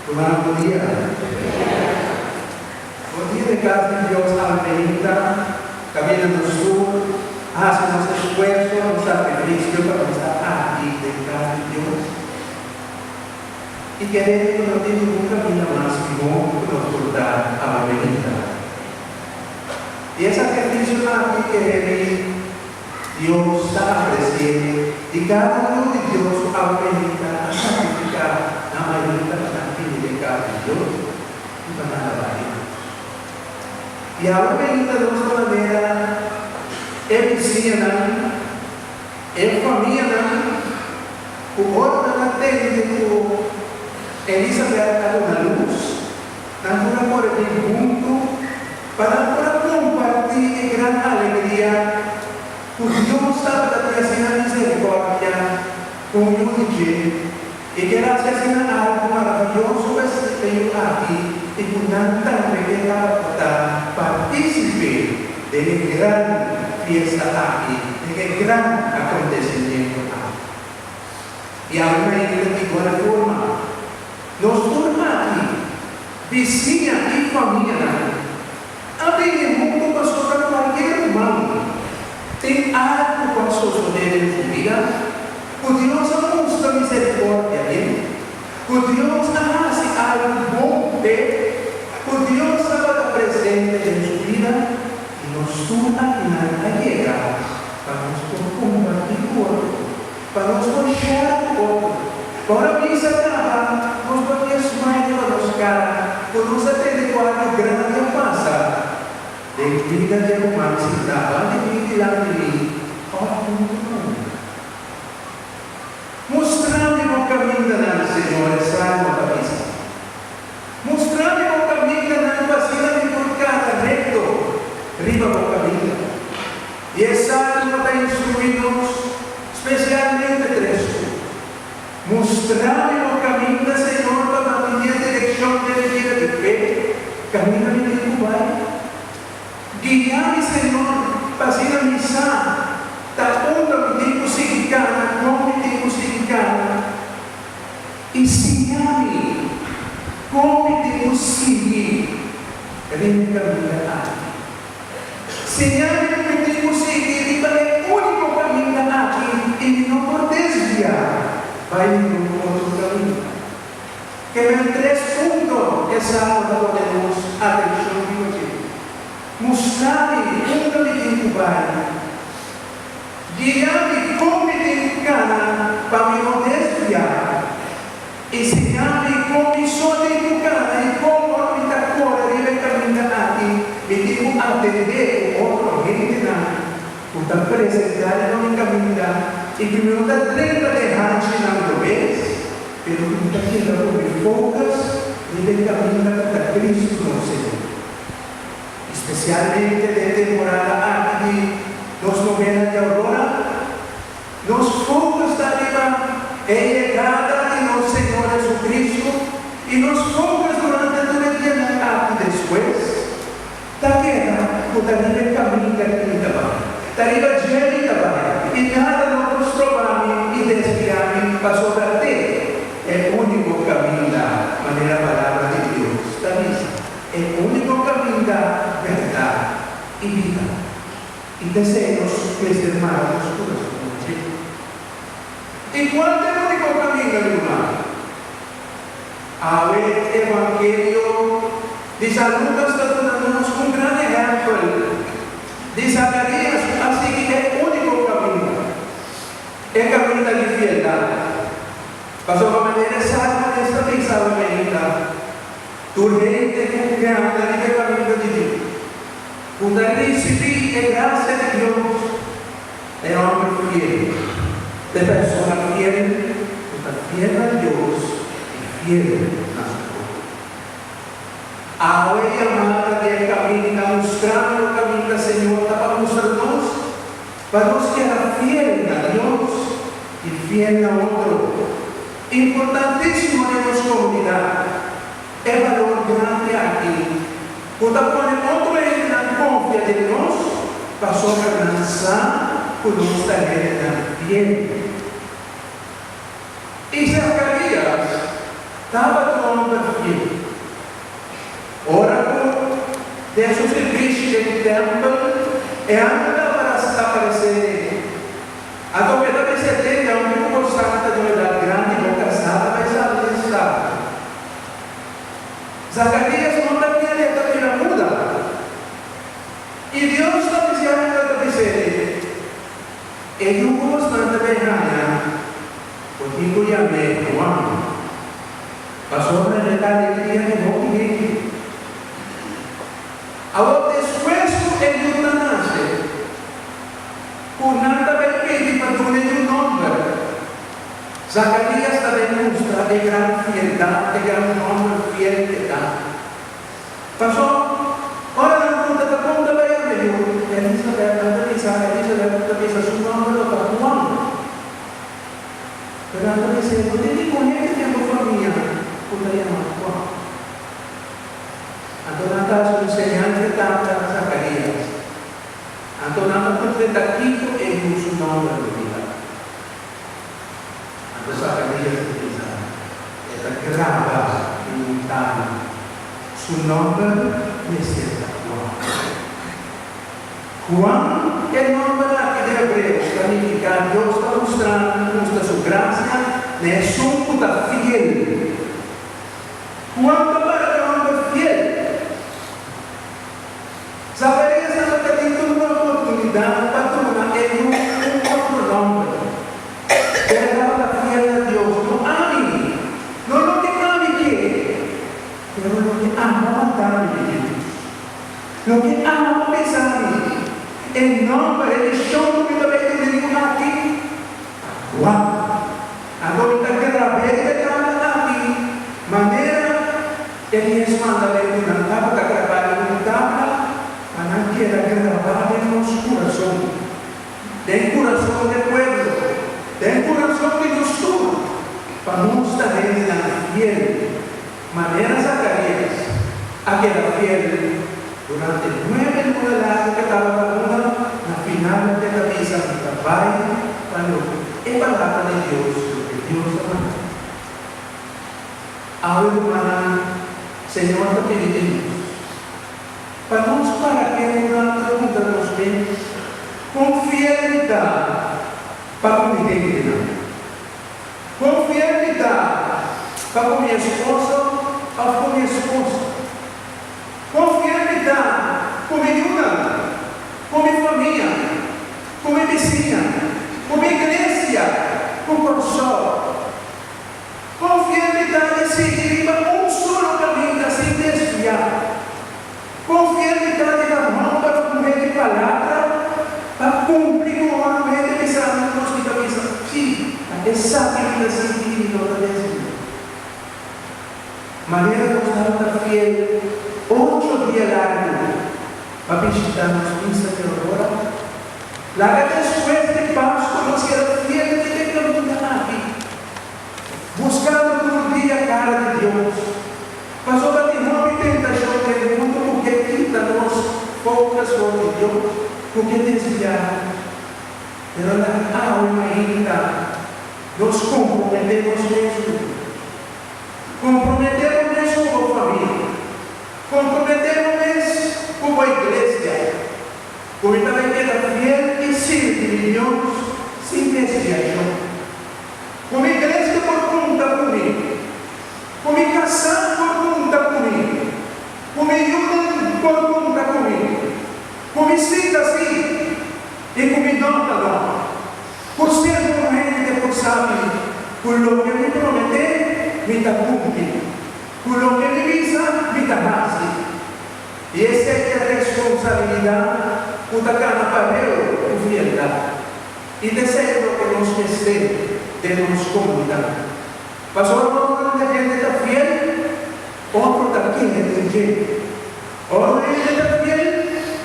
Hermano, buen día. Buen día de cada Dios almenta, camina en el sur, hace nuestro esfuerzo, nuestro sacrificio para estar aquí de cada Dios. Y queremos no tener un camino más como nos portar a la venida. Y ese sacrificio aquí que Dios está ofreciendo, y cada uno de Dios aumenta a sacrificar la mayoría de cada Dios y para la vida. Y ahora venida de nuestra manera, eficiente, en familia, o ora na técnica, Elizabeth ha una luz, tanto una por el mundo, para compartir en gran alegría, porque Dios sabe que hace una misericordia, como yo dije, y que gracias a algo maravilloso que tengo aquí, y con tanta alegría para partícipe de la gran fiesta aquí, de el gran acontecimiento aquí. Y ahora de igual forma, nos turma aquí, vecina y familia, abre el mundo para sobre cualquier humano, tem algo para suceder en su vida, o Dios muestra misericordia, o Dios hace algo bom, o Dios estaba presente en su vida, y nos turma y nada llega para nos compartir otro, para nos conchar otro. Para mí se acaba, nos podemos mais para nos cara, por nos atender algo grande passa. De vida de humano se dava, de vida lá de mim, mostrando o caminho da Senhor, salva a cabeça. Mostrando o caminho da vacina de porcada, recto, riba o caminho. E essa alma está instruídos, especialmente três. Mostrando o caminho do Senhor para manter a direção de vida de fé, caminho de Cuba. Guiar-me, Senhor, fazer a missão, da onda que tenho significado, como tenho significado, ensinar-me como tenho seguir, reencaminhar. Ensinar-me como tenho seguir, e para o único caminho aqui, e não por desviar. Vai no outro caminho. Que em 3 pontos, essa aula podemos atenção de hoje. Mostrar-me onde tenho que vai. Guiar-me como tenho que ir para me não desviar. Ensinar-me como só tenho que ir e como me está fora e me caminhar aqui. E tenho atender o outro gente para apresentar no caminhar. E que me dá 30 de rancho na vez, pero que me está quedando me focas e me caminha para Cristo no Senhor. Especialmente de temporada aqui, nos novenas de aurora, nos focos da arriba é chegada de nosso Senhor Jesucristo e nos focos durante todo o dia aqui depois, da queda, o da arriba caminha aqui também. Arriba gente e nada nos trovar e desviar para sobre ti. É o único caminho da maneira a palavra de Deus da missa. É o único caminho da verdade e vida. E desejos que os irmãos conhecem. E qual é o único caminho, irmão? A Evangelho de São Lucas está dando-nos um grande exemplo. De Zacarias, assim que é o único caminho. É o caminho da fidelidade. Passou a maneira sábia desta pensada menina. Tu rei te confiança de caminho de Deus. Quando recebi a graça de Deus, é homem fiel. De pessoa fiel, está fiel a Deus e fiel a sua coisa. A chamada de caminho, mostrando o caminho do Senhor, para mostrar-nos, para nós que era fiel a Deus e fiel a outro. Importantíssimo na nossa comunidade. É valor grande aqui. Quando outro ele não confia de nós, passou a lançar por nós também fiel. E Zacarias estava com um templo e anda para aparecer. A tua verdade se atende a um pouco santa de verdade grande e boca santa, mas a está. Zacarias não está querendo que ela muda. E Deus está dizendo para dizer, e eu gosto de ver porque eu amei o ano. Passou a retar de dia de bom ninguém. Agora, depois que ele nasce, o nada vai pedir para tu ler o nome. Zacarias também mostra de grande fidelidade, de grande nome fiel que dá. Passou, ora na conta da conta vai a melhor. Elizabeth avisa seu nome para o ano. Perante a você, quando ele conhece que a tua família, poderia amar. Antonata sul segnante tanta Zacarias. Antonata sul tentativo e il suo nome della vita. Antonata Zacarias è la grava in lontano sul nome di Sieta Juan è il nome dell'ebreo, significa Dio sta mostrando questa sua grazia, nessun puta fiel. Juan parla di nome fiel. Zacarias ha tenido una oportunidad para tomar un otro nombre. Pero la fiel a Dios no ami, no lo que ami quiere, pero lo que ama matar de Dios. Lo que ama pesar el nombre del show que también tenemos aquí. Wow. Ahora que la verde está aquí, manera que es manda de una tabla que grabar en una tabla, para que la grabar en nuestro corazón, del corazón del pueblo, del corazón de nosotros, para nuestra gente fiel. Manera Zacarias, a que la fiel durante 9 modelos que estaba la final de la misa de trabajo para la palabra de Dios, lo que Dios ama. Ahora, hermana, Señor, te pedimos, para que una pregunta nos ven con fidelidad para mi gente, con fidelidad para mi esposo, para mi esposa. Com fidelidade, com viúva, com minha família, com minha vizinha, com minha igreja, com o pastor. Com fidelidade, seguir um só caminho sem desviar. Com fidelidade, na mão para cumprir a palavra, para cumprir o ano de pensar nos que cabeça. Sim, essa vida seguir não é desvio. Maneira de estar fiel. 8 días largos para visitar nuestra misa de aurora. La después de Pascua nos queda fiel de caminar aquí, buscando todo el día cara de Dios. Pasó la tentación del mundo porque quita-nos focas sobre Dios, porque desviar. Pero la alma ainda nos comprometemos mesmo. Comprometemos mesmo com a família. Comprometemos como igreja, como também queda fiel e sirve Deus sem desviação. Como igreja por conta comigo, como casar por conta comigo, como ajuda por conta comigo, como cita assim e como nota não. Por ser uma gente que sabe, por lo que me promete, me dá cumprir. Por lo que me visa, me dá base. E essa é a responsabilidade que cada papel de fidelidade. E desejo que nos recebe de nossa comunidade. Pastor, outro de gente está fiel, outro está aqui de gente. Outro está fiel,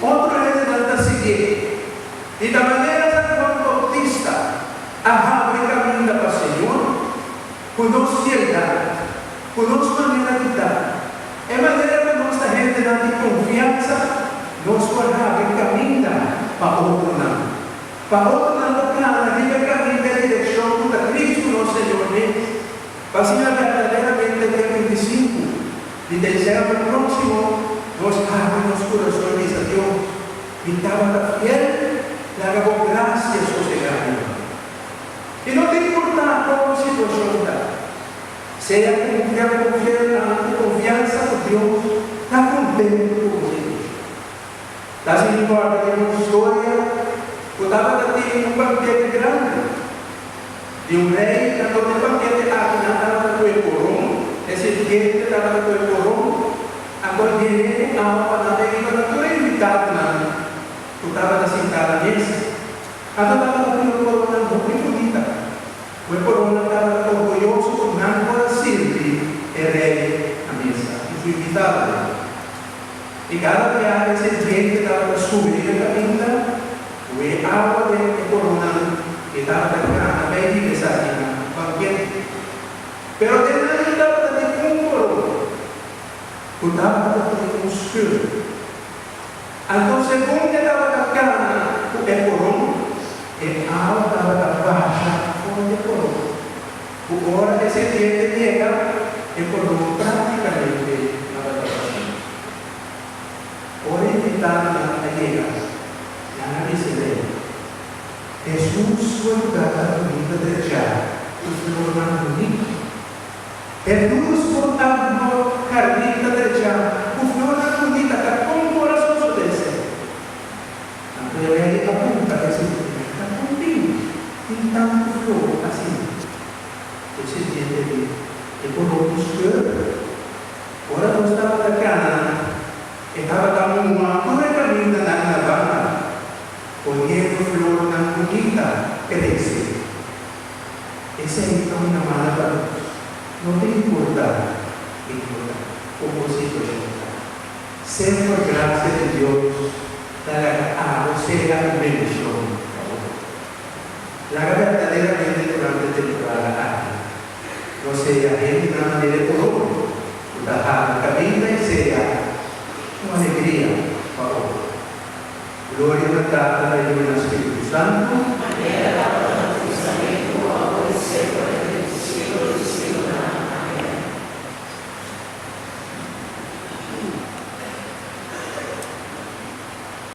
outro está seguindo. E da maneira que João Bautista abre caminho para o Senhor, com nossa fidelidade. Com nossa maneira de dar. É maneira que nossa gente dá de confiança, nós podemos caminhar para outro lado. Para outro lado, cada dia caminha na direção de Cristo, nosso Senhor. Para ser verdadeiramente dia 25 de dezembro próximo, nós abrimos corações a Deus. y estaba fiel, le hago gracias sosegado. Y no te importa cómo situación está. Sea confianza por Dios, está contento con Dios. La señora de una historia, estaba teniendo un banquete grande. De un rey, cuando el banquete estaba con el corón, ese gente estaba con el corón, agora viene a uma deriva da tua invitada, tu estava sentada à mesa, ela estava com uma corona muito bonita. O corona estava orgulhoso por não poder servir o rei à mesa, e foi invitado. E cada dia esse gente estava subindo a caminha, o água de corona que estava na bem de essa banquete. Pero de nada estava também com corona. Estava com escuro. Então, segundo estava na cama, o corona, e a água estava baixa fora do corona. O hora esse dia chega, o corona praticamente estava baixo. Ora, invitado a chegar, na receber. Jesus foi lugar bonita de já, o Senhor não bonito. Jesus foi lugar carnita de já, o Senhor não bonita, está com o coração sudeste. Então ele aponta esse está contigo, tem tanto flor assim. Esse dia ele colocou o escuro. Ora não estava na cana, estava com uma pura caminha na barra. Colhendo flor na bonita cresce. Essa é então uma amada para nós. Não tem importância como situação está. Sempre por graça de Deus, a você a bendição. La verdaderamente durante a temporada você a gente na maneira color, da caminho e seja uma alegria para o Glória ao Pai, ao Filho e ao Espírito Santo.